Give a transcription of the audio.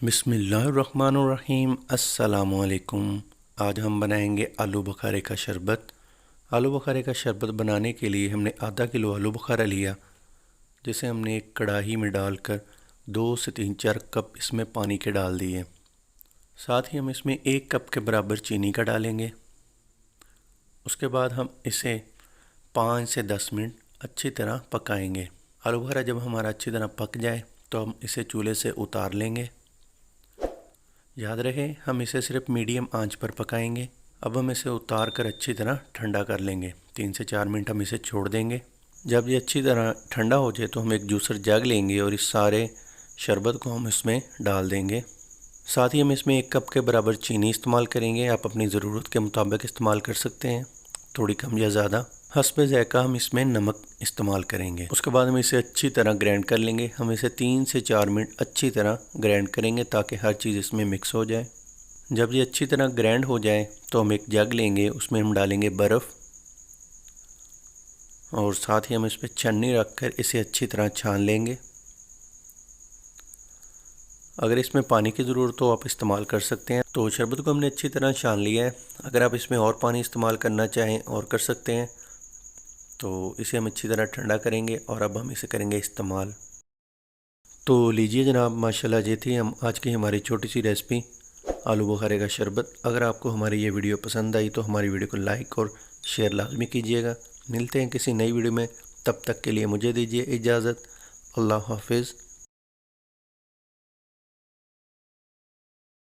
बिस्मिल्लाहिर्रहमानिर्रहीम। अस्सलामुअलैकुम। आज हम बनाएंगे आलू बुखारे का शरबत। आलू बुखारे का शरबत बनाने के लिए हमने आधा किलो आलू बुखारा लिया, जिसे हमने एक कढ़ाई में डालकर 2 से 3-4 कप इसमें पानी के डाल दिए। साथ ही हम इसमें 1 कप के बराबर चीनी का डालेंगे। उसके बाद हम इसे 5 से 10 मिनट अच्छी तरह पकाएंगे। आलू बुखारा जब हमारा अच्छी तरह पक जाए तो हम इसे चूल्हे से उतार लेंगे। याद रहे, हम इसे सिर्फ मीडियम आंच पर पकाएंगे। अब हम इसे उतार कर अच्छी तरह ठंडा कर लेंगे। 3 से 4 मिनट हम इसे छोड़ देंगे। जब ये अच्छी तरह ठंडा हो जाए तो हम एक जूसर जग लेंगे और इस सारे शरबत को हम इसमें डाल देंगे। साथ ही हम इसमें 1 कप के बराबर चीनी इस्तेमाल करेंगे। आप अपनी ज़रूरत के मुताबिक इस्तेमाल कर सकते हैं, थोड़ी कम या ज़्यादा। हस्बे ज़ायक़ा हम इसमें नमक इस्तेमाल करेंगे। उसके बाद हम इसे अच्छी तरह ग्राइंड कर लेंगे। हम इसे 3 से 4 मिनट अच्छी तरह ग्राइंड करेंगे ताकि हर चीज़ इसमें मिक्स हो जाए। जब ये अच्छी तरह ग्राइंड हो जाए तो हम एक जग लेंगे, उसमें हम डालेंगे बर्फ़ और साथ ही हम इस पर छन्नी रख कर इसे अच्छी तरह छान लेंगे। अगर इसमें पानी की ज़रूरत हो आप इस्तेमाल कर सकते हैं। तो शरबत को हमने अच्छी तरह छान लिया है। अगर आप इसमें और पानी इस्तेमाल करना चाहें और कर सकते हैं। तो इसे हम अच्छी तरह ठंडा करेंगे और अब हम इसे करेंगे इस्तेमाल। तो लीजिए जनाब, माशाल्लाह, ये थी हम आज की हमारी छोटी सी रेसिपी आलू बुखारे का शरबत। अगर आपको हमारी ये वीडियो पसंद आई तो हमारी वीडियो को लाइक और शेयर लाजमी कीजिएगा। मिलते हैं किसी नई वीडियो में, तब तक के लिए मुझे दीजिए इजाज़त। अल्लाह हाफिज़।